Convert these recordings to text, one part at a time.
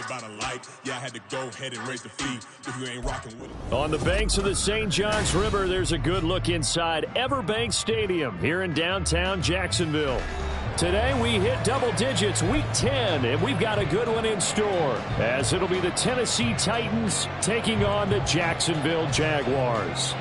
by the light. Yeah, I had to go ahead and raise the fee if you ain't rocking with it. On the banks of the St. Johns River, there's a good look inside Everbank Stadium here in downtown Jacksonville. Today we hit double digits, week 10, and we've got a good one in store, as it'll be the Tennessee Titans taking on the Jacksonville Jaguars.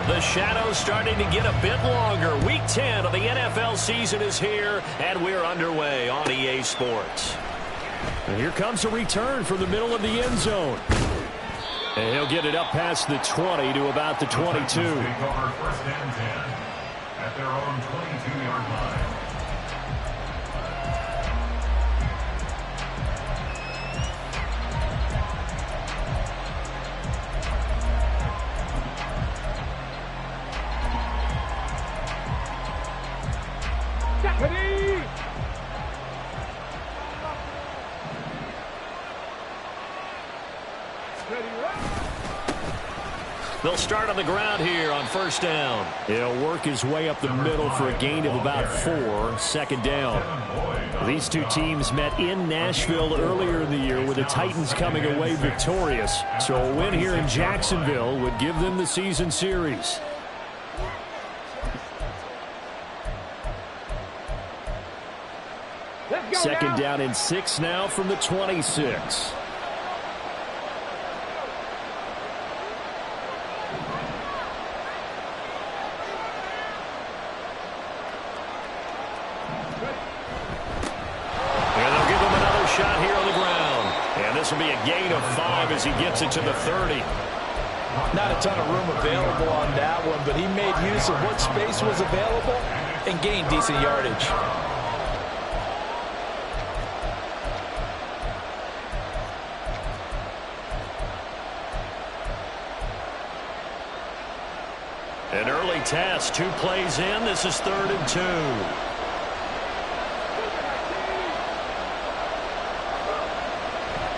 The shadow's starting to get a bit longer. Week 10 of the NFL season is here, and we're underway on EA Sports. And here comes a return from the middle of the end zone. And he'll get it up past the 20 to about the 22. First and 10 at their own 22-yard line. They'll start on the ground here on first down. He'll work his way up the middle for a gain of about 4, second down. These two teams met in Nashville earlier in the year with the Titans coming away victorious. So a win here in Jacksonville would give them the season series. Second down and 6 now from the 26. Shot here on the ground. And this will be a gain of 5 as he gets it to the 30. Not a ton of room available on that one, but he made use of what space was available and gained decent yardage. An early test, 2 plays in. This is 3rd and 2.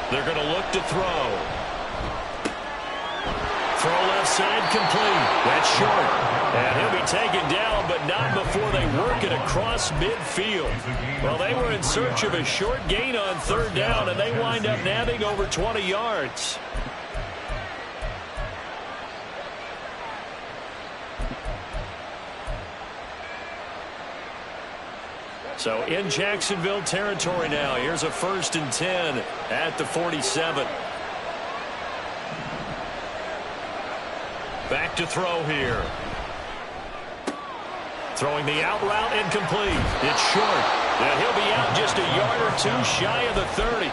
They're going to look to throw. Throw left side complete. That's short. And he'll be taken down, but not before they work it across midfield. Well, they were in search of a short gain on 3rd down, and they wind up nabbing over 20 yards. So in Jacksonville territory now. Here's a 1st and 10 at the 47. Back to throw here. Throwing the out route incomplete. It's short. And he'll be out just a yard or 2 shy of the 30.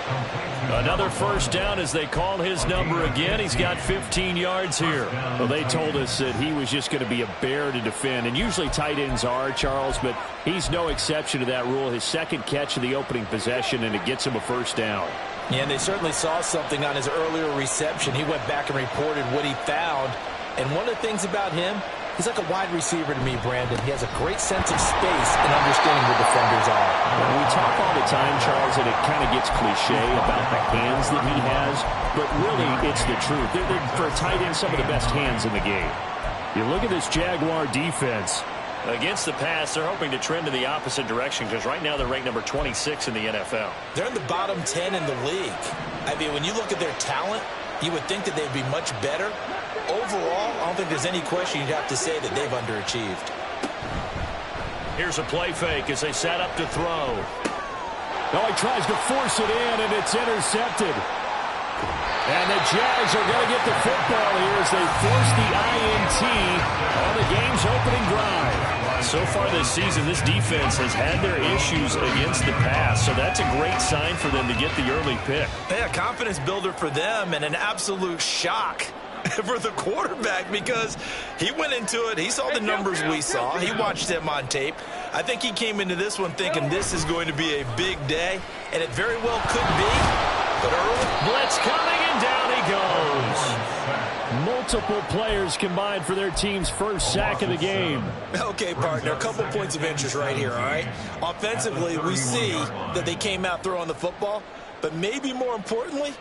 Another first down as they call his number again. He's got 15 yards here. Well, they told us that he was just going to be a bear to defend. And usually tight ends are, Charles, but he's no exception to that rule. His second catch of the opening possession, and it gets him a first down. Yeah, and they certainly saw something on his earlier reception. He went back and reported what he found. And one of the things about him, he's like a wide receiver to me, Brandon. He has a great sense of space and understanding where defenders are. We talk all the time, Charles, and it kind of gets cliche about the hands that he has, but really it's the truth. They're for a tight end, some of the best hands in the game. You look at this Jaguar defense. Against the pass, they're hoping to trend in the opposite direction because right now they're ranked number 26 in the NFL. They're in the bottom 10 in the league. I mean, when you look at their talent, you would think that they'd be much better. Overall, I don't think there's any question you'd have to say that they've underachieved. Here's a play fake as they set up to throw. Oh, he tries to force it in, and it's intercepted. And the Jags are going to get the football here as they force the INT on the game's opening drive. So far this season, this defense has had their issues against the pass, so that's a great sign for them to get the early pick. Yeah, confidence builder for them and an absolute shock for the quarterback because he went into it. He saw the numbers we saw. He watched them on tape. I think he came into this one thinking this is going to be a big day, and it very well could be. But early blitz coming, and down he goes. Multiple players combined for their team's first sack of the game. Okay, partner, a couple points of interest right here, all right? Offensively, we see that they came out throwing the football, but maybe more importantly,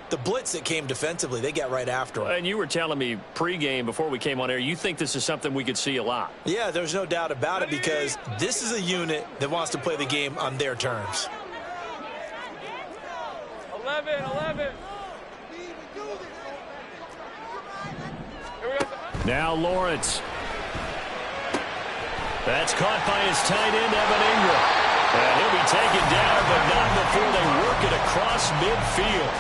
the blitz that came defensively, they got right after him. And you were telling me pregame before we came on air, you think this is something we could see a lot. Yeah, there's no doubt about it because this is a unit that wants to play the game on their terms. 11. Now Lawrence. That's caught by his tight end, Evan Ingram. And he'll be taken down, but not before they work it across midfield.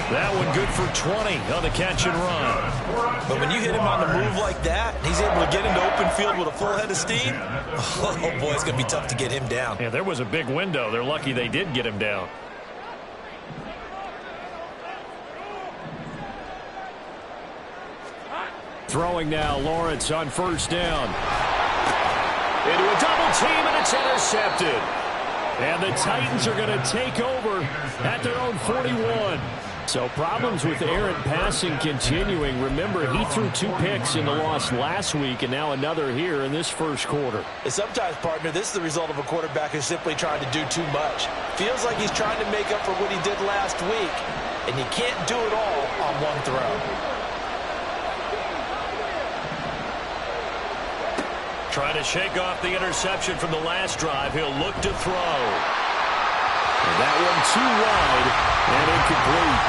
That one good for 20 on the catch and run. But when you hit him on the move like that, and he's able to get into open field with a full head of steam, oh boy, it's going to be tough to get him down. Yeah, there was a big window. They're lucky they did get him down. Throwing now, Lawrence on first down. Into a double team, and it's intercepted. And the Titans are going to take over at their own 41. So problems with errant passing continuing. Remember, he threw 2 picks in the loss last week, and now another here in this first quarter. And sometimes, partner, this is the result of a quarterback who's simply trying to do too much. Feels like he's trying to make up for what he did last week, and you can't do it all on one throw. Trying to shake off the interception from the last drive. He'll look to throw. And that one too wide and incomplete.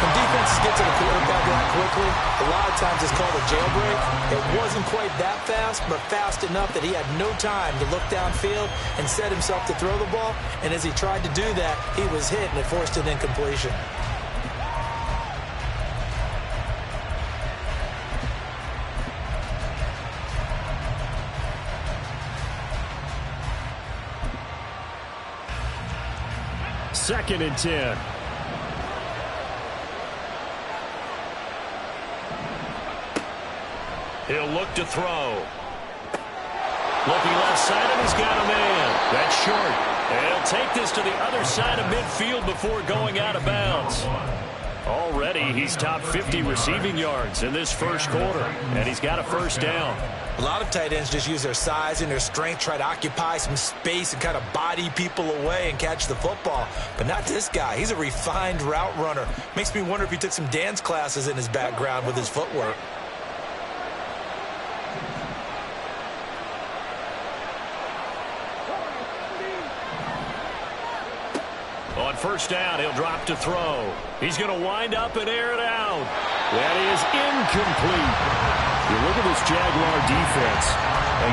When defenses get to the quarterback that quickly, a lot of times it's called a jailbreak. It wasn't quite that fast, but fast enough that he had no time to look downfield and set himself to throw the ball. And as he tried to do that, he was hit and it forced an incompletion. Second and 10. He'll look to throw. Looking left side, and he's got a man. That's short. And he'll take this to the other side of midfield before going out of bounds. Already, he's top 50 receiving yards in this first quarter, and he's got a first down. A lot of tight ends just use their size and their strength, try to occupy some space and kind of body people away and catch the football. But not this guy. He's a refined route runner. Makes me wonder if he took some dance classes in his background with his footwork. On first down, he'll drop to throw. He's going to wind up and air it out. That is incomplete. You look at this Jaguar defense.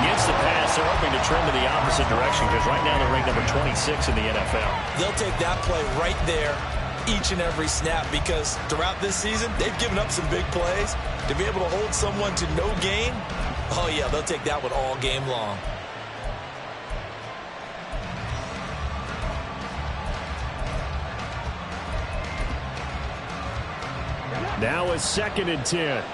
Against the pass, they're hoping to trend in the opposite direction because right now they're ranked number 26 in the NFL. They'll take that play right there each and every snap because throughout this season, they've given up some big plays. To be able to hold someone to no gain, oh yeah, they'll take that one all game long. Now a second and 10.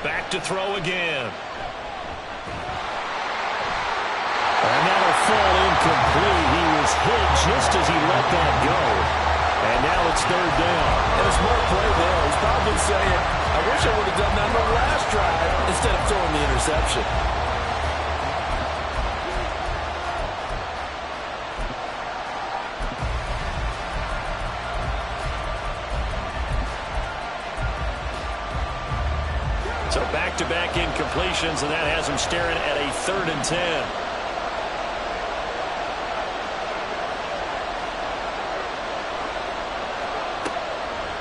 Back to throw again. And that'll fall incomplete. He was hit just as he let that go. And now it's third down. And a smart play there. He's probably saying, I wish I would have done that on the last drive instead of throwing the interception. So back-to-back incompletions, and that has him staring at a 3rd and 10.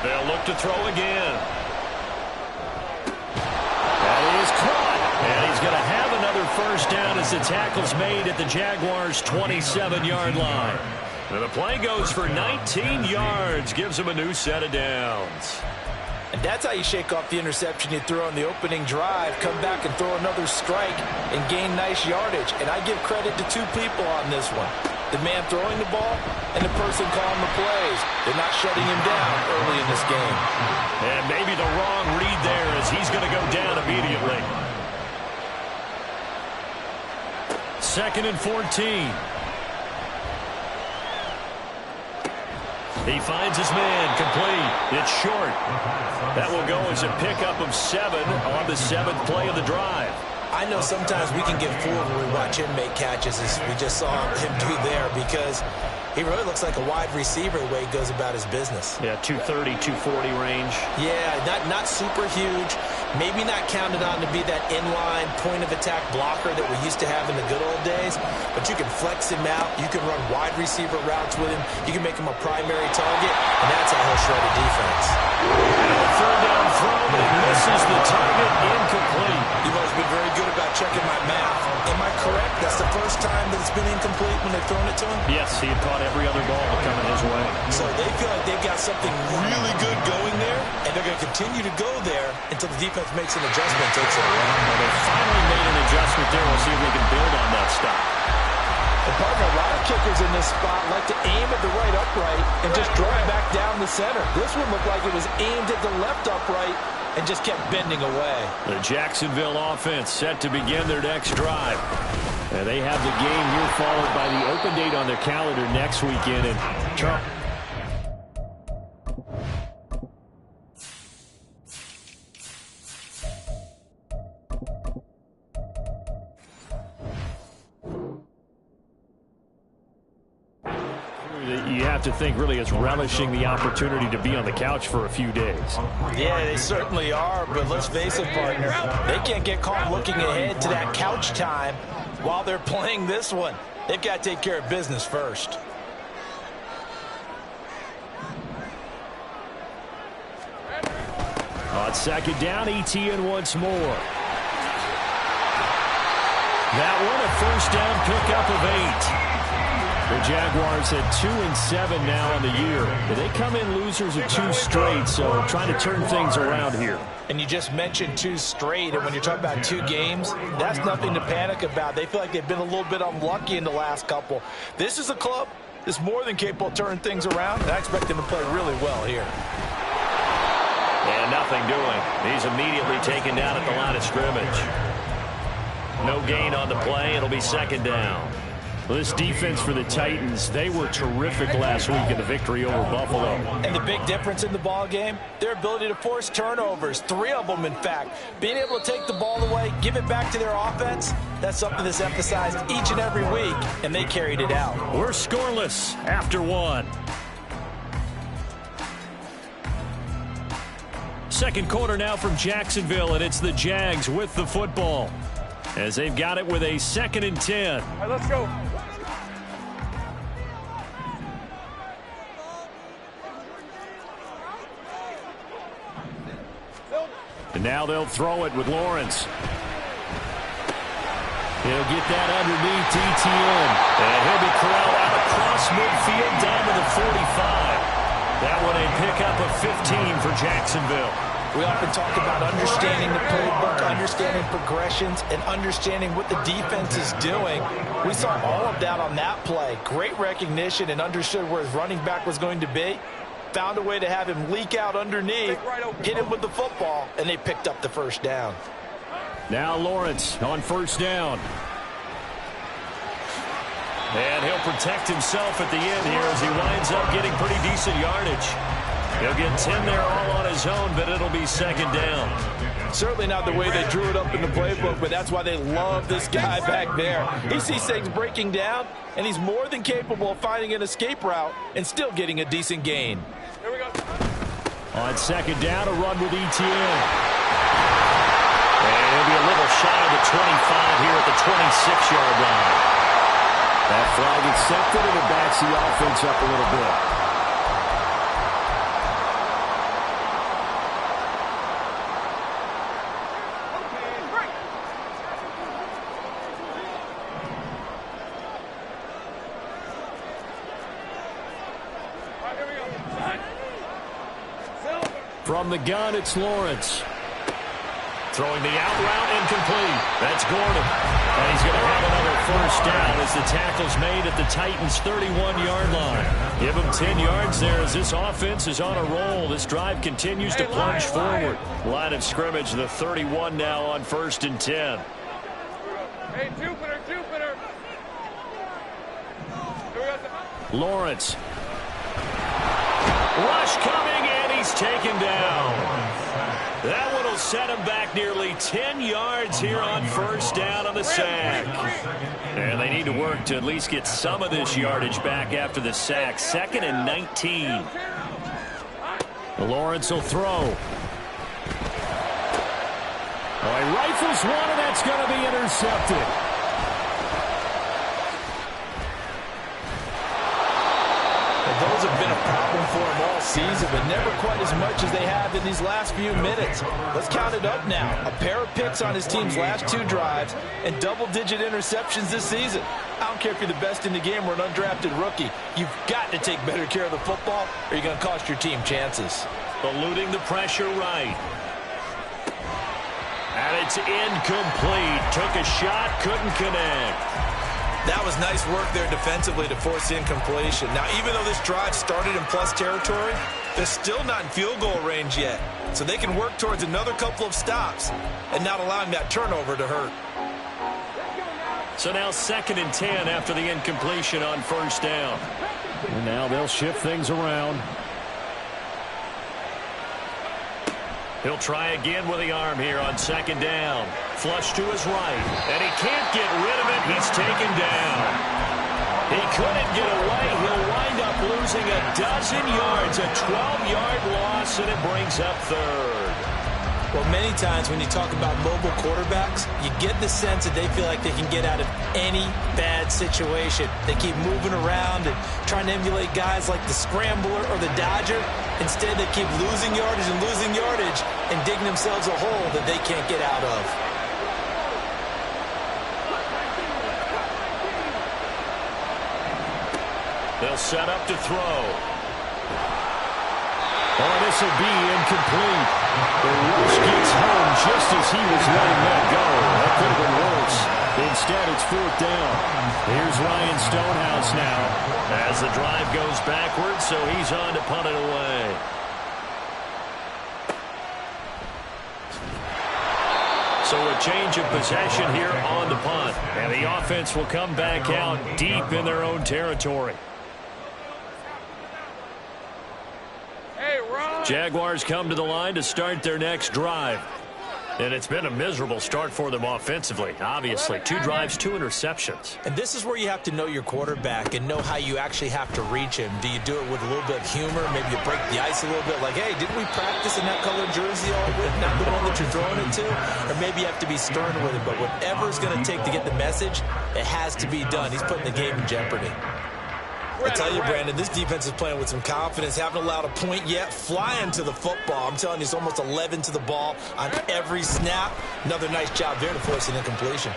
They'll look to throw again. That is caught, and he's going to have another first down as the tackle's made at the Jaguars' 27-yard line. And the play goes for 19 yards, gives him a new set of downs. And that's how you shake off the interception you threw on the opening drive, come back and throw another strike and gain nice yardage. And I give credit to 2 people on this one. The man throwing the ball and the person calling the plays. They're not shutting him down early in this game. And maybe the wrong read there as he's going to go down immediately. 2nd and 14. He finds his man, complete. It's short. That will go as a pickup of 7 on the 7th play of the drive. I know sometimes we can get fooled when we watch him make catches, as we just saw him do there, because he really looks like a wide receiver the way he goes about his business. Yeah, 230, 240 range. Yeah, not super huge. Maybe not counted on to be that inline point-of-attack blocker that we used to have in the good old days, but you can flex him out. You can run wide receiver routes with him. You can make him a primary target, and that's how he'll shred a defense. Third down throw, but he misses the target, incomplete. You've always been very good about checking my math. Am I correct? That's the first time that it's been incomplete when they've thrown it to him? Yes, he had caught every other ball coming his way. So they feel like they've got something really good going there, and they're going to continue to go there until the defense makes an adjustment and takes it away. Well, they finally made an adjustment there. We'll see if they can build on that stop. The partner, a lot of kickers in this spot like to aim at the right upright and just draw it back down the center. This one looked like it was aimed at the left upright and just kept bending away. The Jacksonville offense set to begin their next drive. And they have the game here followed by the open date on their calendar next weekend. And Trump. You have to think really is relishing the opportunity to be on the couch for a few days. Yeah, they certainly are, but let's face it, partner, they can't get caught looking ahead to that couch time while they're playing this one. They've got to take care of business first. On second down, ETN once more. That one a first down pickup of 8. The Jaguars at 2-7 now on the year. They come in losers of 2 straight, so trying to turn things around here. And you just mentioned 2 straight, and when you're talking about 2 games, that's nothing to panic about. They feel like they've been a little bit unlucky in the last couple. This is a club that's more than capable of turning things around, and I expect them to play really well here. And nothing doing. He's immediately taken down at the line of scrimmage. No gain on the play. It'll be second down. Well, this defense for the Titans, they were terrific last week in the victory over Buffalo. And the big difference in the ball game, their ability to force turnovers, 3 of them, in fact. Being able to take the ball away, give it back to their offense, that's something that's emphasized each and every week, and they carried it out. We're scoreless after 1. Second quarter now from Jacksonville, and it's the Jags with the football as they've got it with a 2nd and 10. All right, let's go. And now they'll throw it with Lawrence. He'll get that underneath ETN. And he'll be corralled out across midfield down to the 45. That one a pickup of 15 for Jacksonville. We often talk about understanding the playbook, understanding progressions, and understanding what the defense is doing. We saw all of that on that play. Great recognition and understood where his running back was going to be. Found a way to have him leak out underneath, hit him with the football, and they picked up the first down. Now Lawrence on first down. And he'll protect himself at the end here as he winds up getting pretty decent yardage. He'll get 10 there all on his own, but it'll be second down. Certainly not the way they drew it up in the playbook, but that's why they love this guy back there. He sees things breaking down, and he's more than capable of finding an escape route and still getting a decent gain. Here we go. On second down, a run with ETN. And he'll be a little shy of the 25 here at the 26-yard line. That flag accepted, and it backs the offense up a little bit. From the gun, it's Lawrence. Throwing the out route, incomplete. That's Gordon. And he's going to have another first down as the tackle's made at the Titans' 31-yard line. Give him 10 yards there as this offense is on a roll. This drive continues to plunge forward. Line of scrimmage, the 31 now on 1st and 10. Hey, Jupiter, Jupiter. Lawrence. Rush coming, and he's taken down. That one will set him back nearly 10 yards here on first down on the sack. And they need to work to at least get some of this yardage back after the sack. 2nd and 19. Lawrence will throw. He rifles one, and that's going to be intercepted. Those have been a problem for him all season, but never quite as much as they have in these last few minutes. Let's count it up now. A pair of picks on his team's last 2 drives and double-digit interceptions this season. I don't care if you're the best in the game or an undrafted rookie. You've got to take better care of the football or you're going to cost your team chances. Eluding the pressure right. And it's incomplete. Took a shot, couldn't connect. That was nice work there defensively to force incompletion. Now, even though this drive started in plus territory, they're still not in field goal range yet. So they can work towards another couple of stops and not allowing that turnover to hurt. So now 2nd and 10 after the incompletion on first down. And now they'll shift things around. He'll try again with the arm here on 2nd down. Flush to his right. And he can't get rid of it. He's taken down. He couldn't get away. He'll wind up losing a dozen yards. A 12-yard loss, and it brings up 3rd. Well, many times when you talk about mobile quarterbacks, you get the sense that they feel like they can get out of any bad situation. They keep moving around and trying to emulate guys like the Scrambler or the Dodger. Instead, they keep losing yardage and digging themselves a hole that they can't get out of. They'll set up to throw. Oh, this will be incomplete. The rush gets home just as he was letting that go. That could have been worse. Instead, it's 4th down. Here's Ryan Stonehouse now as the drive goes backwards, so he's on to punt it away. So a change of possession here on the punt. And the offense will come back out deep in their own territory. Jaguars come to the line to start their next drive. And it's been a miserable start for them offensively. Obviously, 2 drives, 2 interceptions. And this is where you have to know your quarterback and know how you actually have to reach him. Do you do it with a little bit of humor? Maybe you break the ice a little bit like, hey, didn't we practice in that colored jersey all week? Not the one that you're throwing it to? Or maybe you have to be stern with it. But whatever it's going to take to get the message, it has to be done. He's putting the game in jeopardy. I tell you, Brandon, this defense is playing with some confidence. Haven't allowed a point yet. Flying to the football. I'm telling you, it's almost 11 to the ball on every snap. Another nice job there to force an incompletion.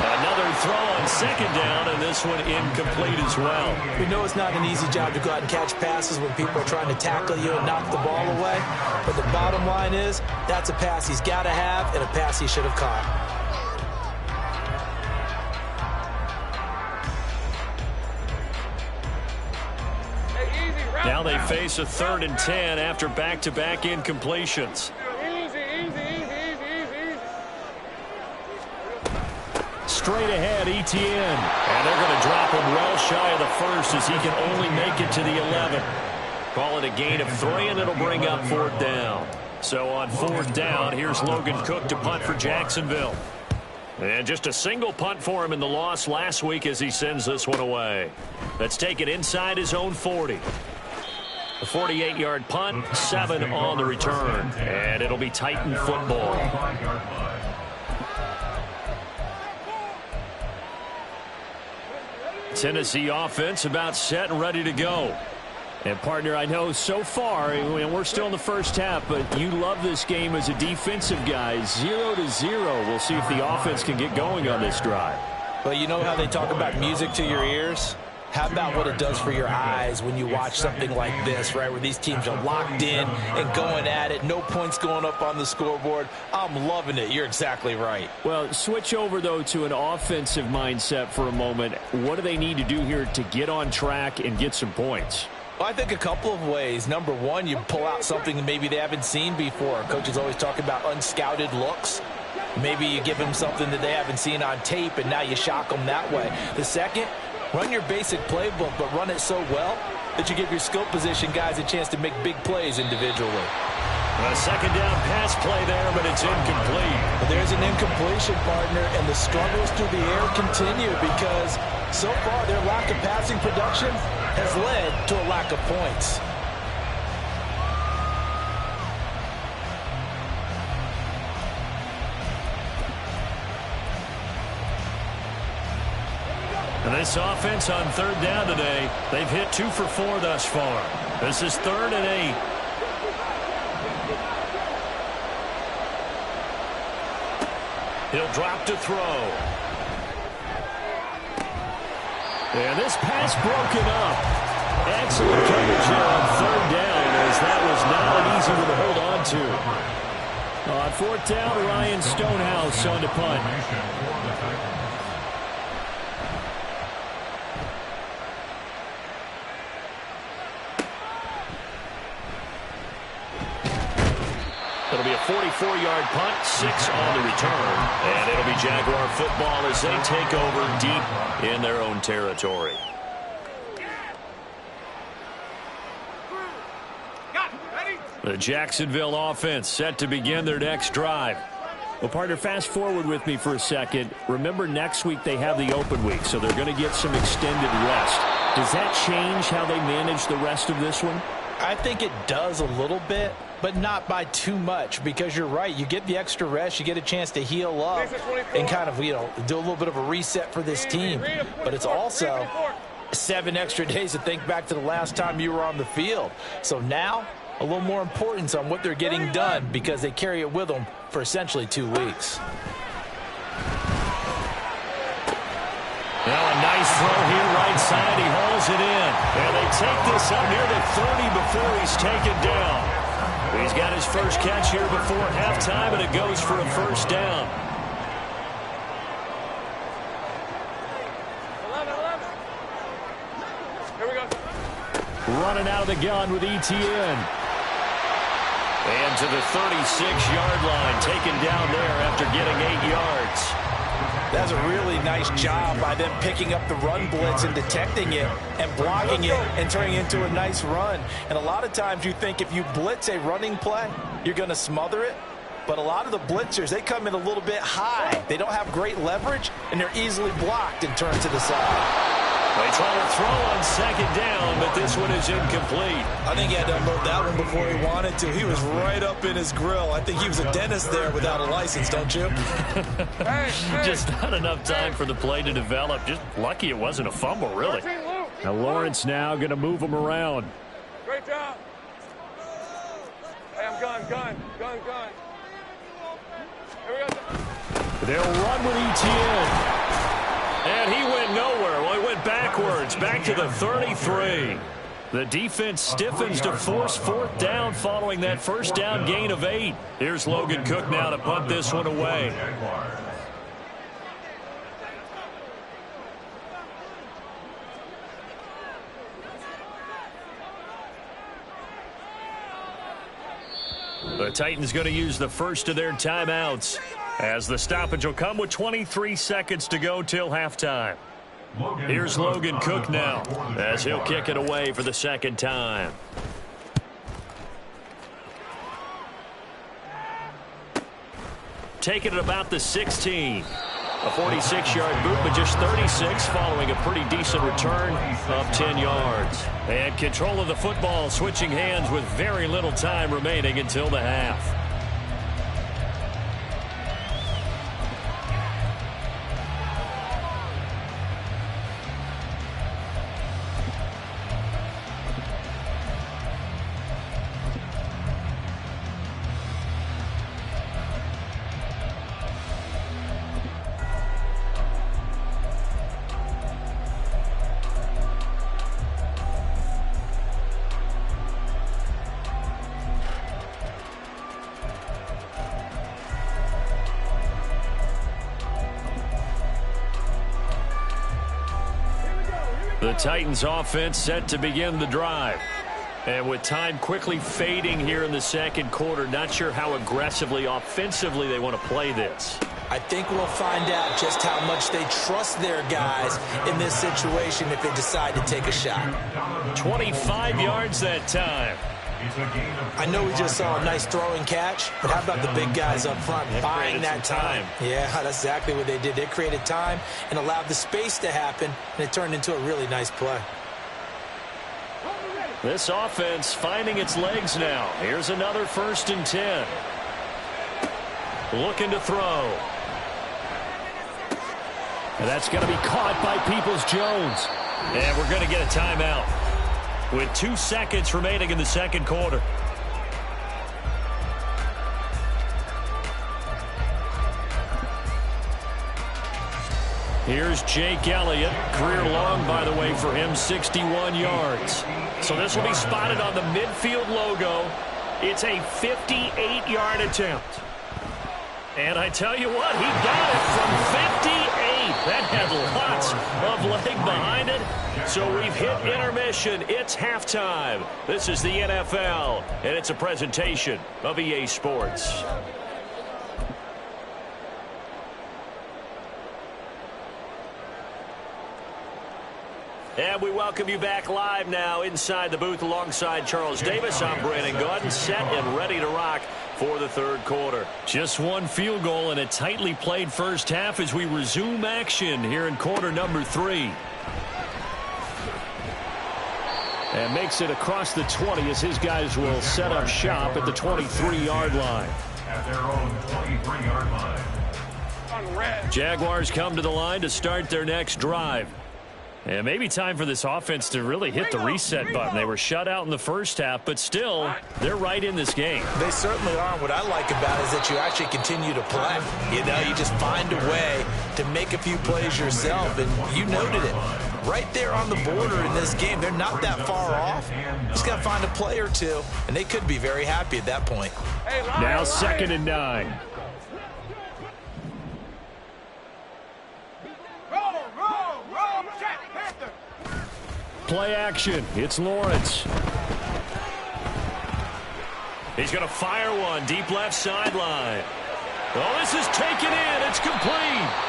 Another throw on 2nd down, and this one incomplete as well. We know it's not an easy job to go out and catch passes when people are trying to tackle you and knock the ball away. But the bottom line is, that's a pass he's got to have and a pass he should have caught. Now they face a 3rd and 10 after back-to-back incompletions. Straight ahead, Etienne. And they're going to drop him well shy of the 1st as he can only make it to the 11. Call it a gain of 3, and it'll bring up 4th down. So on 4th down, here's Logan Cook to punt for Jacksonville. And just a single punt for him in the loss last week as he sends this one away. Let's take it inside his own 40. A 48-yard punt, 7 on the return. And it'll be Titan football. Tennessee offense about set and ready to go. And, partner, I know so far, and we're still in the first half, but you love this game as a defensive guy. 0-0. We'll see if the offense can get going on this drive. Well, you know how they talk about music to your ears? How about what it does for your eyes when you watch something like this, right, where these teams are locked in and going at it, no points going up on the scoreboard? I'm loving it. You're exactly right. Well, switch over, though, to an offensive mindset for a moment. What do they need to do here to get on track and get some points? Well, I think a couple of ways. Number one, you pull out something that maybe they haven't seen before. Coaches always talk about unscouted looks. Maybe you give them something that they haven't seen on tape, and now you shock them that way. The second, Run your basic playbook, but run it so well that you give your skill position guys a chance to make big plays individually. A second down pass play there, but it's incomplete. But there's an incompletion, partner, and the struggles through the air continue because so far their lack of passing production has led to a lack of points. And this offense on third down today, they've hit 2 for 4 thus far. This is 3rd and 8. He'll drop to throw. And this pass broken up. Excellent coverage here on third down, as that was not an easy one to hold on to. On fourth down, Ryan Stonehouse on to punt. It'll be a 44-yard punt, 6 on the return. And it'll be Jaguar football as they take over deep in their own territory. The Jacksonville offense set to begin their next drive. Well, partner, fast forward with me for a second. Remember, next week they have the open week, so they're going to get some extended rest. Does that change how they manage the rest of this one? I think it does a little bit, but not by too much, because you're right. You get the extra rest, you get a chance to heal up and kind of, do a little bit of a reset for this team. But it's also 7 extra days to think back to the last time you were on the field. So now, a little more importance on what they're getting done because they carry it with them for essentially 2 weeks. Now a nice throw here right side. He hauls it in. And they take this up near the 30 before he's taken down. He's got his first catch here before halftime, and it goes for a first down. 11. Here we go. Running out of the gun with ETN. And to the 36-yard line, taken down there after getting 8 yards. That's a really nice job by them picking up the run blitz and detecting it and blocking it and turning it into a nice run. And a lot of times you think if you blitz a running play, you're going to smother it. But a lot of the blitzers, they come in a little bit high. They don't have great leverage, and they're easily blocked and turned to the side. They try to throw on second down, but this one is incomplete. I think he had to unload that one before he wanted to. He was right up in his grill. I think he was a dentist there without a license, don't you? Just not enough time for the play to develop. Just lucky it wasn't a fumble, really. Now Lawrence now going to move him around. Great job. Hey, I'm gun. Here we go. They'll run with ETN. And he went nowhere. Well, he went backwards, back to the 33. The defense stiffens to force fourth down following that first down gain of 8. Here's Logan Cook now to punt this one away. The Titans going to use the first of their timeouts, as the stoppage will come with 23 seconds to go till halftime. Here's Logan Cook now, as he'll kick it away for the second time. Take it at about the 16. A 46-yard boot, but just 36 following a pretty decent return of 10 yards. And control of the football, switching hands with very little time remaining until the half. The Titans offense set to begin the drive. And with time quickly fading here in the second quarter, not sure how aggressively, offensively they want to play this. I think we'll find out just how much they trust their guys in this situation if they decide to take a shot. 25 yards that time. I know we just saw a nice throwing catch, but how about the big guys up front buying that time? Yeah, that's exactly what they did. They created time and allowed the space to happen, and it turned into a really nice play. This offense finding its legs now. Here's another 1st and 10. Looking to throw. And that's going to be caught by Peoples-Jones. And we're going to get a timeout with 2 seconds remaining in the second quarter. Here's Jake Elliott. Career long, by the way, for him, 61 yards. So this will be spotted on the midfield logo. It's a 58-yard attempt. And I tell you what, he got it from 58. That had lots of leg behind it. So we've hit intermission. It's halftime. This is the NFL, and it's a presentation of EA Sports. And we welcome you back live now inside the booth alongside Charles Davis. I'm Brandon Gaudin, set and ready to rock for the third quarter. Just one field goal and a tightly played first half as we resume action here in quarter number 3. And makes it across the 20 as his guys will set up shop at the 23-yard line. At their own 23-yard line. Jaguars come to the line to start their next drive. And maybe time for this offense to really hit the reset button. They were shut out in the first half, but still, they're right in this game. They certainly are. What I like about it is that you actually continue to play. You know, you just find a way to make a few plays yourself, and you noted it. Right there on the border in this game, they're not that far off. Just got to find a play or two, and they could be very happy at that point. Now 2nd and 9. Play action. It's Lawrence. He's going to fire one deep left sideline. Oh, this is taken in. It's complete.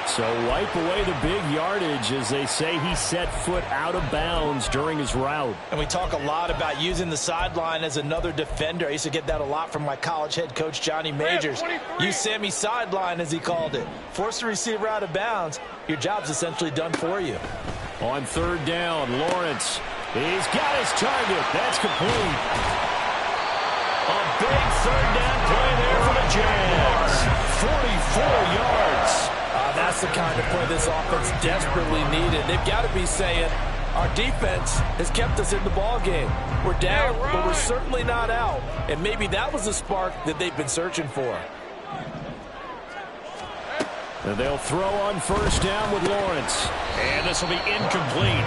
So wipe away the big yardage as they say he set foot out of bounds during his route. And we talk a lot about using the sideline as another defender. I used to get that a lot from my college head coach, Johnny Majors. Use Sammy sideline, as he called it. Force the receiver out of bounds. Your job's essentially done for you. On 3rd down, Lawrence. He's got his target. That's complete. A big 3rd down play there for the Jags. 44 yards. That's the kind of play this offense desperately needed. They've got to be saying, our defense has kept us in the ball game. We're down, but we're certainly not out. And maybe that was the spark that they've been searching for. And they'll throw on 1st down with Lawrence. And this will be incomplete.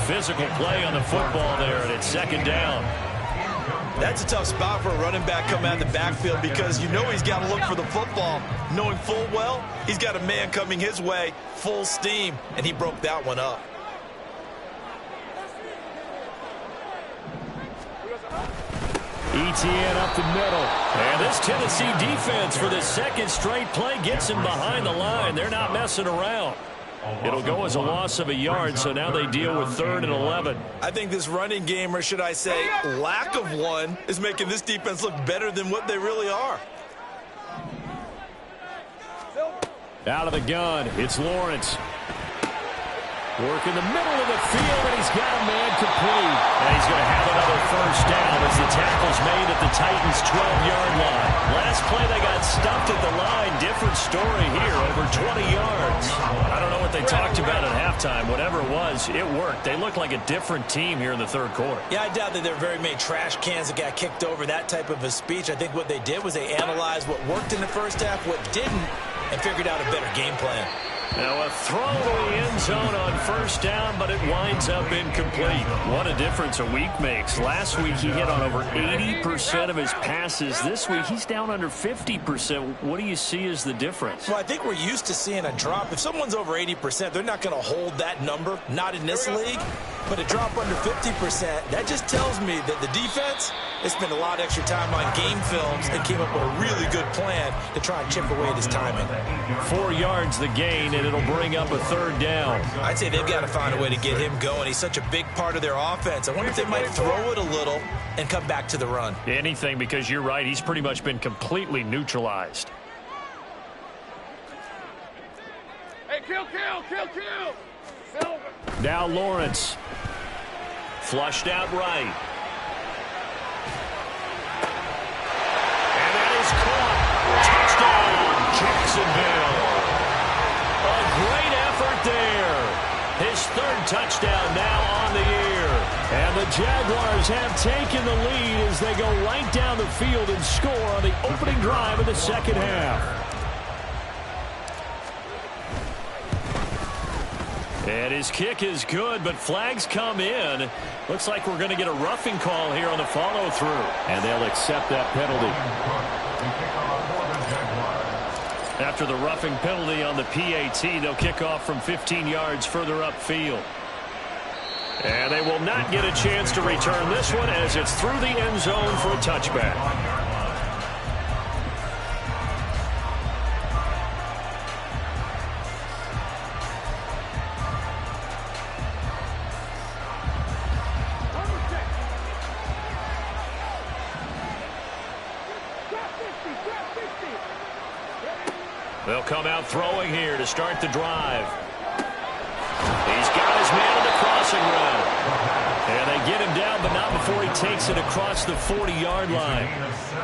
Physical play on the football there, and it's 2nd down. That's a tough spot for a running back coming out of the backfield because you know he's got to look for the football, knowing full well he's got a man coming his way, full steam, and he broke that one up. ETN up the middle. And this Tennessee defense for the 2nd straight play gets him behind the line. They're not messing around. It'll go as a loss of a yard, so now they deal with 3rd and 11. I think this running game, or should I say lack of one, is making this defense look better than what they really are. Out of the gun, it's Lawrence. Work in the middle of the field, and he's got a man complete. And he's going to have another 1st down as the tackle's made at the Titans' 12-yard line. Last play, they got stuffed at the line. Different story here, over 20 yards. I don't know what they talked about at halftime. Whatever it was, it worked. They look like a different team here in the 3rd quarter. Yeah, I doubt that there are very many trash cans that got kicked over, that type of a speech. I think what they did was they analyzed what worked in the first half, what didn't, and figured out a better game plan. Now a throw to the end zone on 1st down, but it winds up incomplete. What a difference a week makes. Last week he hit on over 80% of his passes. This week he's down under 50%. What do you see as the difference? Well, I think we're used to seeing a drop. If someone's over 80%, they're not going to hold that number, not in this league. But a drop under 50%, that just tells me that the defense has spent a lot of extra time on game films and came up with a really good plan to try and chip away at his timing. 4 yards the gain, and it'll bring up a 3rd down. I'd say they've got to find a way to get him going. He's such a big part of their offense. I wonder if they might throw it a little and come back to the run. Anything, because you're right, he's pretty much been completely neutralized. Hey, kill. Now Lawrence. Flushed out right. And that is caught. Touchdown, Jacksonville. A great effort there. His 3rd touchdown now on the year. And the Jaguars have taken the lead as they go right down the field and score on the opening drive of the 2nd half. And his kick is good, but flags come in. Looks like we're going to get a roughing call here on the follow-through. And they'll accept that penalty. After the roughing penalty on the PAT, they'll kick off from 15 yards further upfield. And they will not get a chance to return this one as it's through the end zone for a touchback. They'll come out throwing here to start the drive. He's got his man in the crossing route. And they get him down, but not before he takes it across the 40-yard line.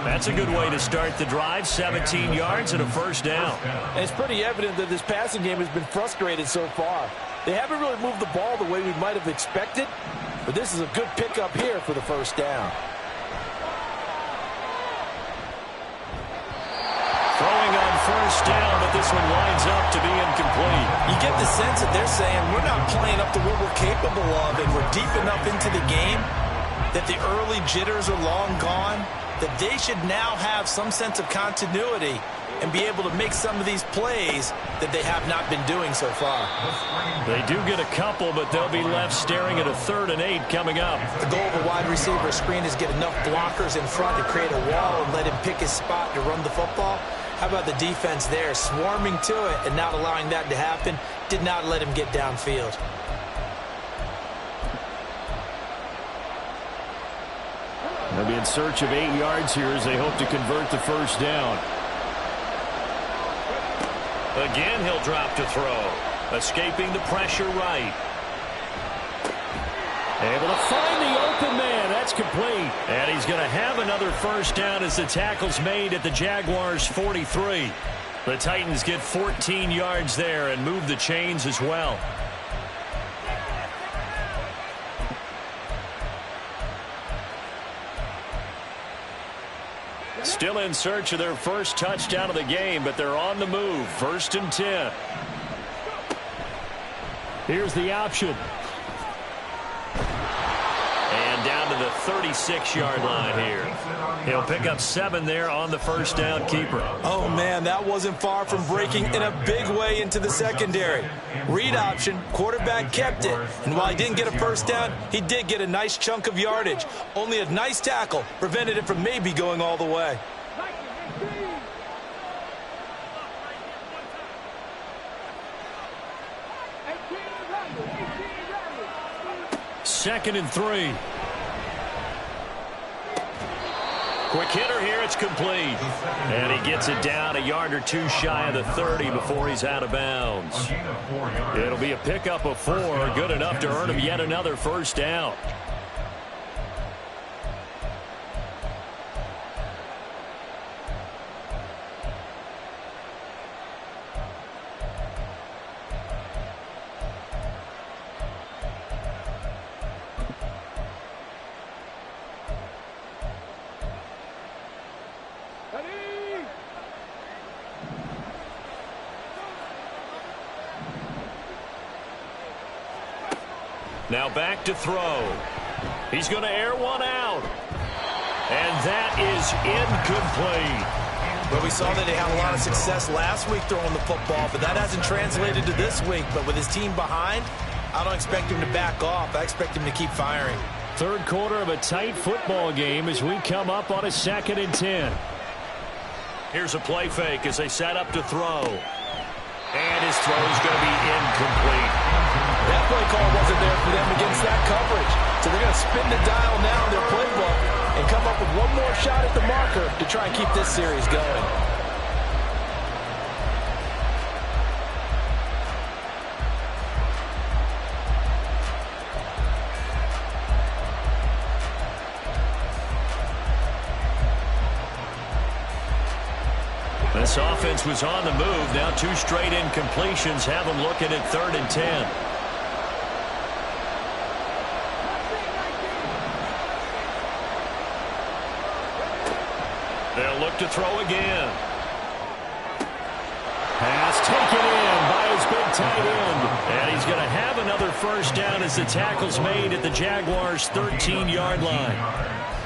That's a good way to start the drive. 17 yards and a 1st down. And it's pretty evident that this passing game has been frustrated so far. They haven't really moved the ball the way we might have expected, but this is a good pickup here for the 1st down. Throwing on 1st down, but this one winds up to be incomplete. You get the sense that they're saying we're not playing up to what we're capable of, and we're deep enough into the game that the early jitters are long gone, that they should now have some sense of continuity and be able to make some of these plays that they have not been doing so far. They do get a couple, but they'll be left staring at a 3rd and 8 coming up. The goal of a wide receiver screen is get enough blockers in front to create a wall and let him pick his spot to run the football. How about the defense there, swarming to it and not allowing that to happen? Did not let him get downfield. They'll be in search of 8 yards here as they hope to convert the 1st down. Again, he'll drop to throw. Escaping the pressure right. Able to find the open man. That's complete. And he's going to have another 1st down as the tackle's made at the Jaguars' 43. The Titans get 14 yards there and move the chains as well. Still in search of their 1st touchdown of the game, but they're on the move. 1st and 10. Here's the option. And down to the 36-yard line here. He'll pick up 7 there on the 1st down keeper. Oh, man, that wasn't far from breaking in a big way into the secondary. Read option, quarterback kept it. And while he didn't get a 1st down, he did get a nice chunk of yardage. Only a nice tackle prevented it from maybe going all the way. 2nd and 3. Quick hitter here, it's complete. And he gets it down a yard or 2 shy of the 30 before he's out of bounds. It'll be a pickup of 4, good enough to earn him yet another 1st down. Now back to throw. He's going to air one out. And that is incomplete. Well, we saw that they had a lot of success last week throwing the football, but that hasn't translated to this week. But with his team behind, I don't expect him to back off. I expect him to keep firing. Third quarter of a tight football game as we come up on a 2nd and 10. Here's a play fake as they set up to throw. And his throw is going to be incomplete. That play call wasn't there for them against that coverage. So they're going to spin the dial now in their playbook and come up with one more shot at the marker to try and keep this series going. This offense was on the move. Now 2 straight incompletions have them looking at 3rd and 10. They'll look to throw again. Pass taken in by his big tight end. And he's going to have another first down as the tackle's made at the Jaguars' 13-yard line.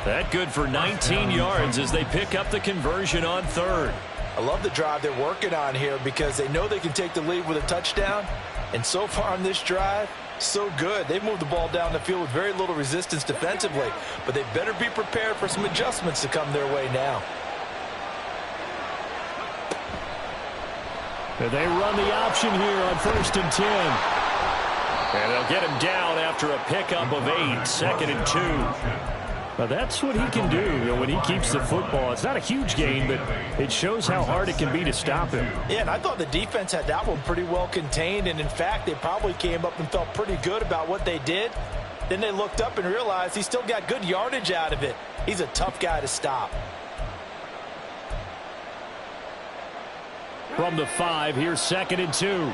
That good for 19 yards as they pick up the conversion on 3rd. I love the drive they're working on here because they know they can take the lead with a touchdown. And so far on this drive, so good. They've moved the ball down the field with very little resistance defensively. But they better be prepared for some adjustments to come their way now. And they run the option here on 1st and 10. And they'll get him down after a pickup of 8, 2nd and 2. Well, that's what he can do when he keeps the football. It's not a huge gain, but it shows how hard it can be to stop him. Yeah, and I thought the defense had that one pretty well contained. And, in fact, they probably came up and felt pretty good about what they did. Then they looked up and realized he still got good yardage out of it. He's a tough guy to stop. From the 5, here's 2nd and 2.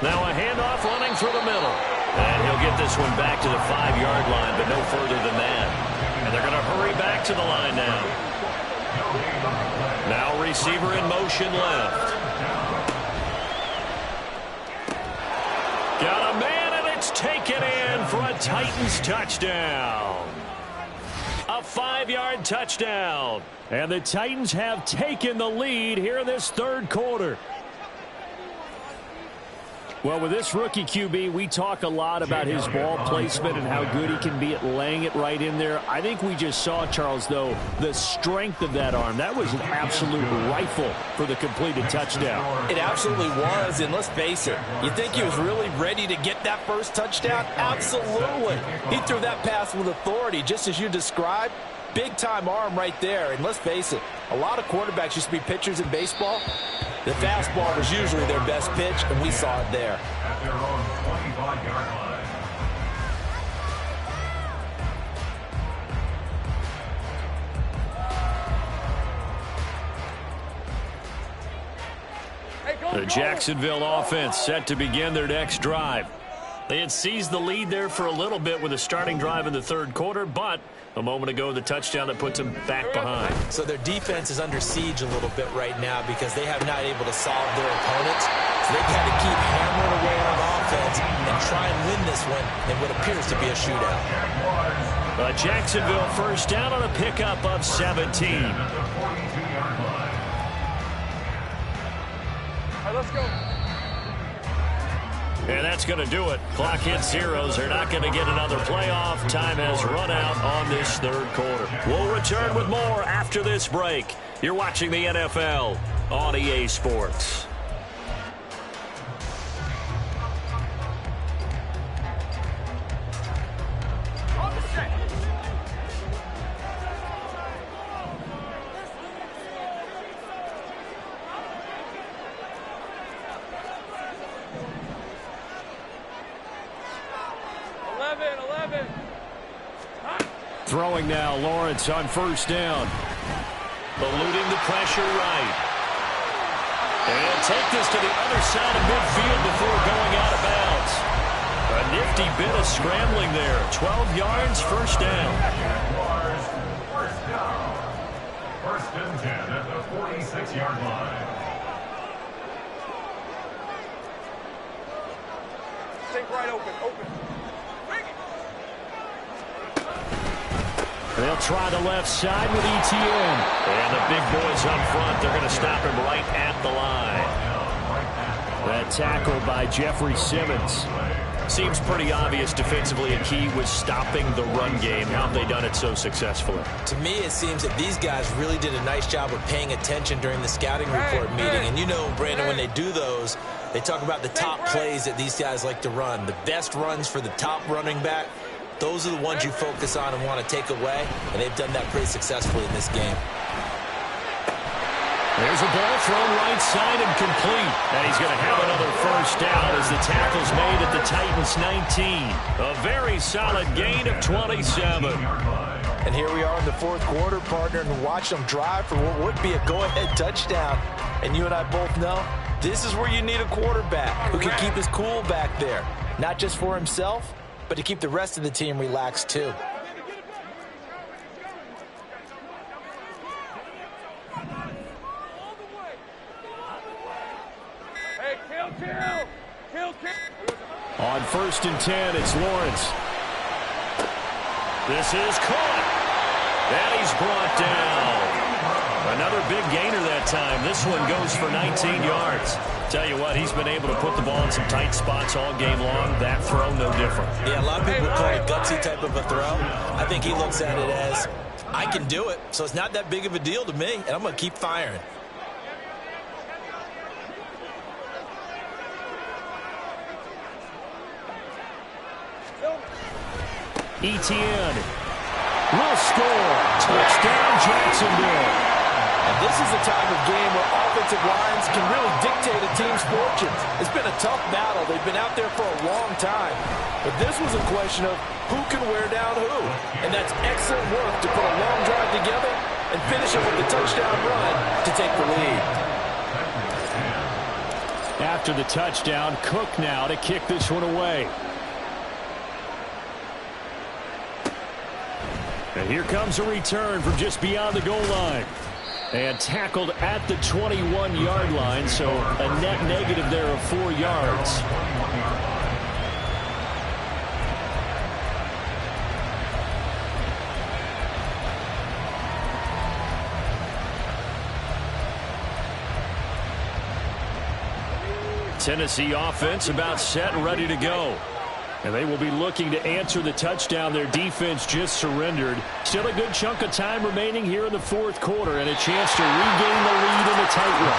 Now a handoff running through the middle. And he'll get this one back to the 5-yard line, but no further than that. And they're going to hurry back to the line now. Now receiver in motion left. Got a man, and it's taken in for a Titans touchdown. A 5-yard touchdown. And the Titans have taken the lead here in this 3rd quarter. Well, with this rookie QB, we talk a lot about his ball placement and how good he can be at laying it right in there. I think we just saw, Charles, though, the strength of that arm. That was an absolute rifle for the completed touchdown. It absolutely was, and let's face it, you think he was really ready to get that first touchdown? Absolutely. He threw that pass with authority, just as you described. Big-time arm right there, and let's face it, a lot of quarterbacks used to be pitchers in baseball. The fastball was usually their best pitch, and we saw it there. At their own 25-yard line. The Jacksonville offense set to begin their next drive. They had seized the lead there for a little bit with a starting drive in the 3rd quarter, but a moment ago, the touchdown that puts them back behind. So their defense is under siege a little bit right now because they have not able to solve their opponents. So they've got to keep hammering away on offense and try and win this one in what appears to be a shootout. Jacksonville first down on a pickup of 17. All right, let's go. And that's going to do it. Clock hits zeros. They're not going to get another playoff. Time has run out on this 3rd quarter. We'll return with more after this break. You're watching the NFL on EA Sports. Throwing now, Lawrence on first down. Eluding the pressure right. And take this to the other side of midfield before going out of bounds. A nifty bit of scrambling there. 12 yards, first down. First down. 1st and 10 at the 46-yard line. Sink right open. They'll try the left side with ETN. And the big boys up front, they're going to stop him right at the line. That tackle by Jeffrey Simmons. Seems pretty obvious defensively a key was stopping the run game. How have they done it so successfully? To me, it seems that these guys really did a nice job of paying attention during the scouting report meeting. And you know, Brandon, when they do those, they talk about the top plays that these guys like to run. The best runs for the top running back, those are the ones you focus on and want to take away. And they've done that pretty successfully in this game. There's a ball thrown right side and complete. And he's going to have another first down as the tackle's made at the Titans' 19. A very solid gain of 27. And here we are in the fourth quarter, partner, and watch them drive for what would be a go-ahead touchdown. And you and I both know this is where you need a quarterback who can keep his cool back there. Not just for himself, but to keep the rest of the team relaxed too. On 1st and 10, it's Lawrence. This is caught. And he's brought down. Another big gainer that time. This one goes for 19 yards. Tell you what, he's been able to put the ball in some tight spots all game long. That throw, no different. Yeah, a lot of people call it gutsy type of a throw. I think he looks at it as, I can do it, so it's not that big of a deal to me, and I'm going to keep firing. ETN will score. Touchdown, Jacksonville. And this is the type of game where offensive lines can really dictate a team's fortunes. It's been a tough battle. They've been out there for a long time. But this was a question of who can wear down who. And that's excellent work to put a long drive together and finish it with a touchdown run to take the lead. After the touchdown, Cook now to kick this one away. And here comes a return from just beyond the goal line. And tackled at the 21-yard line, so a net negative there of 4 yards. Tennessee offense about set and ready to go. And they will be looking to answer the touchdown their defense just surrendered. Still a good chunk of time remaining here in the fourth quarter and a chance to regain the lead in the tightrope.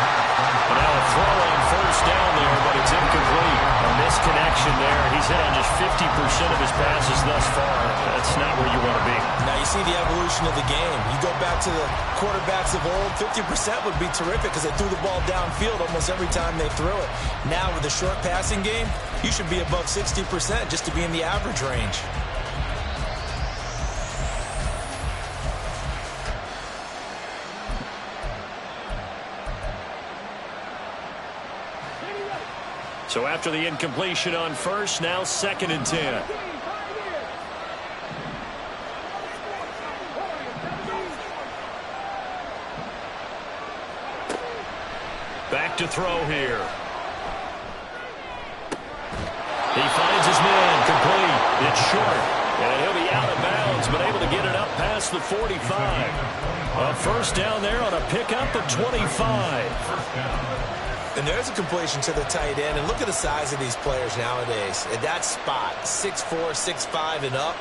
And now a throw on first down there, but it's incomplete. A misconnection there. He's hit on just 50% of his passes thus far. That's not where you want to be. Now you see the evolution of the game. You go back to the quarterbacks of old, 50% would be terrific because they threw the ball downfield almost every time they threw it. Now with the short passing game, you should be above 60% just to be in the average range. So after the incompletion on first, now 2nd and 10. Back to throw here. He finds his man, complete. It's short, and he'll be out of bounds, but able to get it up past the 45. A first down there on a pickup of 25. And there's a completion to the tight end, and look at the size of these players nowadays. At that spot, 6'4", 6'5", and up.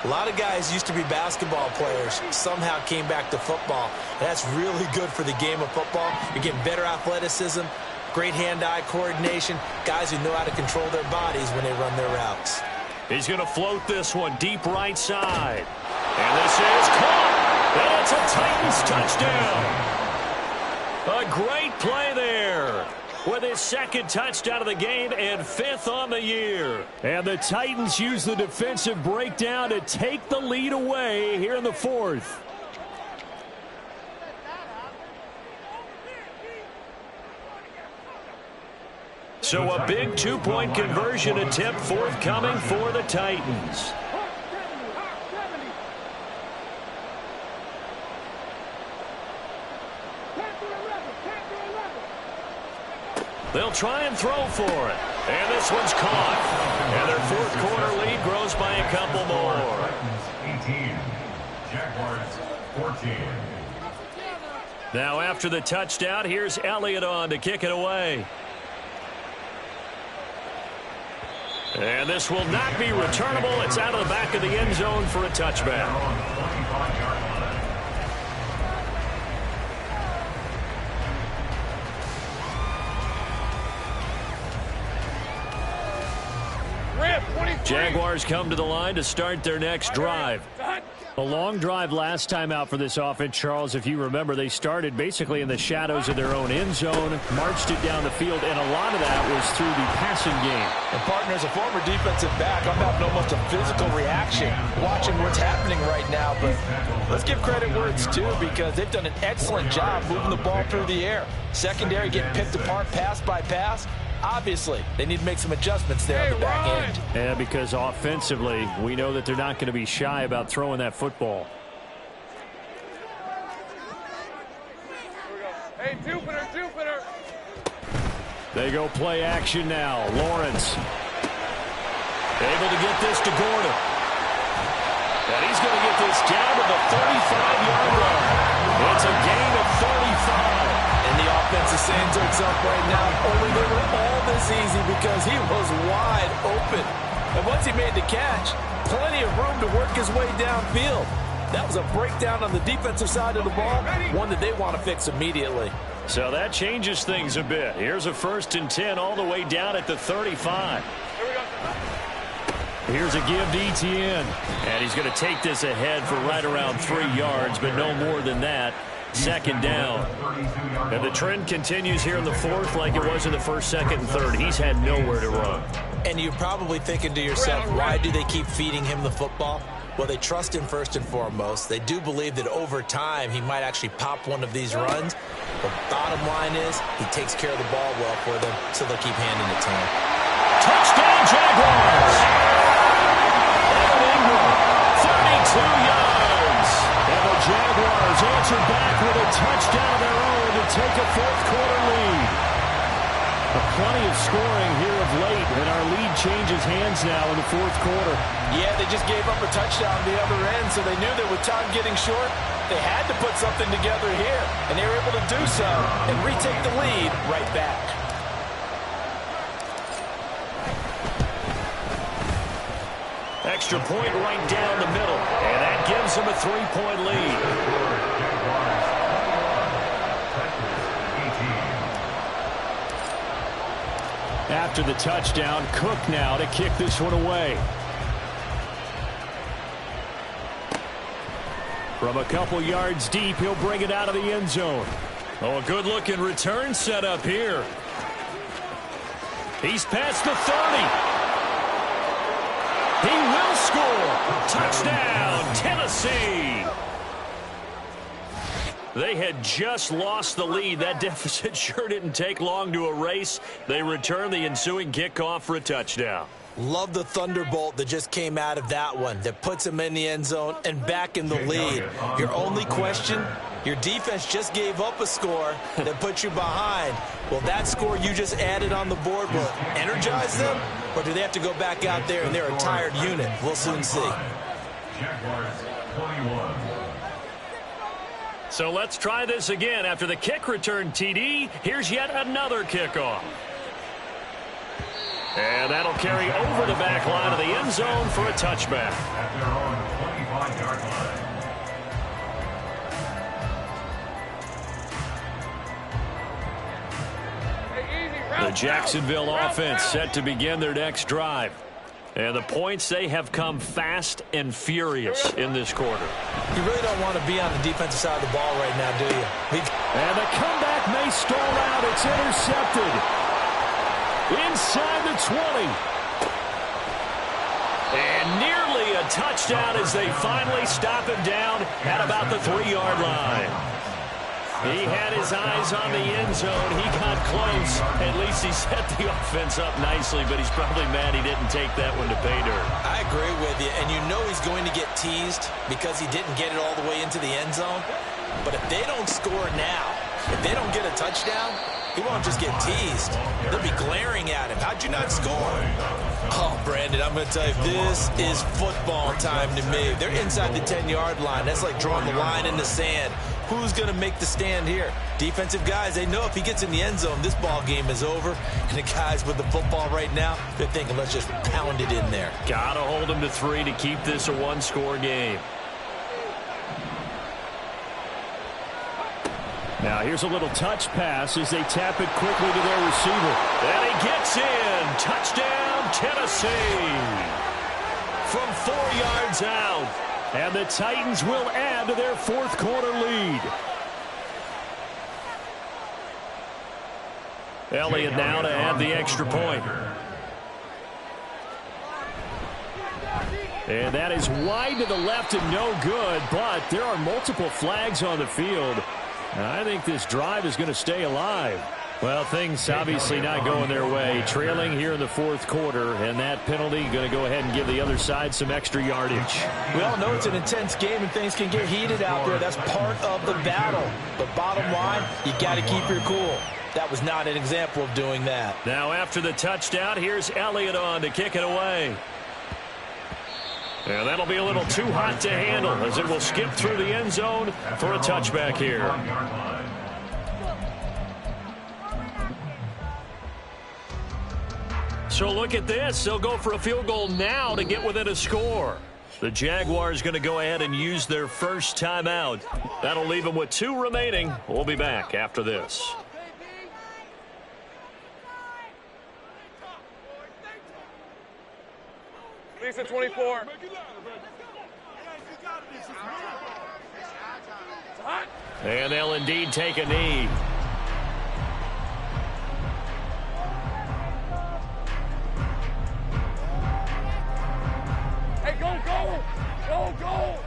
A lot of guys used to be basketball players, somehow came back to football. And that's really good for the game of football. You're getting better athleticism, great hand-eye coordination, guys who know how to control their bodies when they run their routes. He's going to float this one deep right side. And this is caught. And it's a Titans touchdown. A great play there with his 2nd touchdown of the game and 5th on the year. And the Titans use the defensive breakdown to take the lead away here in the 4th. So a big 2-point conversion attempt forthcoming for the Titans. They'll try and throw for it. And this one's caught. And their fourth quarter lead grows by a couple more. 18. Jaguars 14. Now after the touchdown, here's Elliott on to kick it away. And this will not be returnable. It's out of the back of the end zone for a touchback. Jaguars come to the line to start their next drive. A long drive last time out for this offense, Charles. If you remember, they started basically in the shadows of their own end zone, marched it down the field, and a lot of that was through the passing game. And, partner, as a former defensive back, I'm having almost a physical reaction watching what's happening right now. But let's give credit where it's due, because they've done an excellent job moving the ball through the air. Secondary getting picked apart pass by pass. Obviously, they need to make some adjustments there on the back end. Yeah, because offensively, we know that they're not going to be shy about throwing that football. Hey, Jupiter. They go play action now. Lawrence able to get this to Gordon. And he's going to get this down to the 35-yard line. It's a gain of 35. And the offense is saying to itself right now, only they were all this easy because he was wide open. And once he made the catch, plenty of room to work his way downfield. That was a breakdown on the defensive side of the ball, one that they want to fix immediately. So that changes things a bit. Here's a 1st and 10 all the way down at the 35. Here's a give to Etienne. And he's going to take this ahead for right around 3 yards, but no more than that. 2nd down. And the trend continues here in the fourth like it was in the 1st, 2nd, and 3rd. He's had nowhere to run. And you're probably thinking to yourself, why do they keep feeding him the football? Well, they trust him first and foremost. They do believe that over time he might actually pop one of these runs. The bottom line is he takes care of the ball well for them, so they'll keep handing it to him. Touchdown, Jaguars! Evan Ingram, 32 yards. And the Jaguars answer back with a touchdown of their own to take a fourth-quarter lead. Plenty of scoring here of late, and our lead changes hands now in the fourth quarter. Yeah, they just gave up a touchdown on the other end, so they knew that with time getting short, they had to put something together here, and they were able to do so and retake the lead right back. Extra point right down the middle, and that gives them a 3-point lead. After the touchdown, Cook now to kick this one away. From a couple yards deep, he'll bring it out of the end zone. Oh, a good-looking return set up here. He's past the 30. He will score. Touchdown, Tennessee. They had just lost the lead. That deficit sure didn't take long to erase. They return the ensuing kickoff for a touchdown. Love the thunderbolt that just came out of that one that puts him in the end zone and back in the lead. Your only question, your defense just gave up a score that put you behind. Well, that score you just added on the board will energize them, or do they have to go back out there and they're a tired unit? We'll soon see. Jaguars 21. So let's try this again. After the kick return TD, here's yet another kickoff. And that'll carry over the back line of the end zone for a touchback. At their own 25-yard line. The Jacksonville offense set to begin their next drive. And the points, they have come fast and furious in this quarter. You really don't want to be on the defensive side of the ball right now, do you? And the comeback may stall out. It's intercepted. Inside the 20. And nearly a touchdown as they finally stop him down at about the 3-yard line. He had his eyes on the end zone. He got close. At least he set the offense up nicely, but he's probably mad he didn't take that one to pay dirt. I agree with you, and you know he's going to get teased because he didn't get it all the way into the end zone. But if they don't score now, if they don't get a touchdown, he won't just get teased. They'll be glaring at him. How'd you not score? Oh, Brandon, I'm going to tell you, this is football time to me. They're inside the 10-yard line. That's like drawing the line in the sand. Who's going to make the stand here? Defensive guys, they know if he gets in the end zone, this ball game is over. And the guys with the football right now, they're thinking, let's just pound it in there. Got to hold him to 3 to keep this a one-score game. Now here's a little touch pass as they tap it quickly to their receiver. And he gets in. Touchdown, Tennessee. From 4 yards out. And the Titans will add to their fourth quarter lead. Elliott now to add the extra point. And that is wide to the left and no good, but there are multiple flags on the field. I think this drive is going to stay alive. Well, things obviously not going their way. Trailing here in the fourth quarter, and that penalty going to go ahead and give the other side some extra yardage. We all know it's an intense game and things can get heated out there. That's part of the battle. But bottom line, you got to keep your cool. That was not an example of doing that. Now after the touchdown, here's Elliott on to kick it away. And that'll be a little too hot to handle as it will skip through the end zone for a touchback here. So look at this. They'll go for a field goal now to get within a score. The Jaguars going to go ahead and use their first timeout. That'll leave them with 2 remaining. We'll be back after this. Lisa 24. And they'll indeed take a knee. Hey, go, go! Go, go!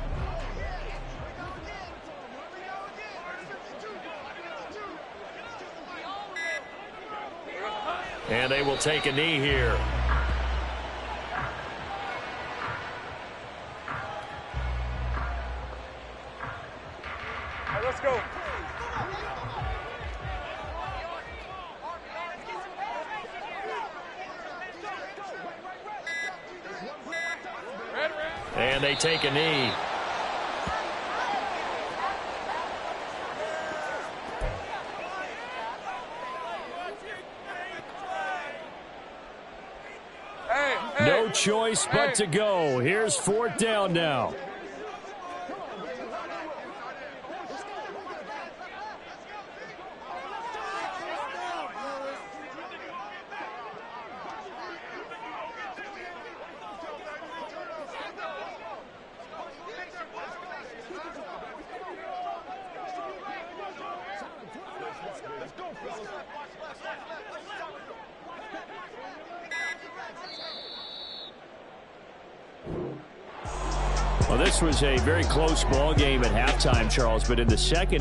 And they will take a knee here. Let's go. And they take a knee. No choice but to go. Here's 4th down now. Well, this was a very close ball game at halftime, Charles, but in the second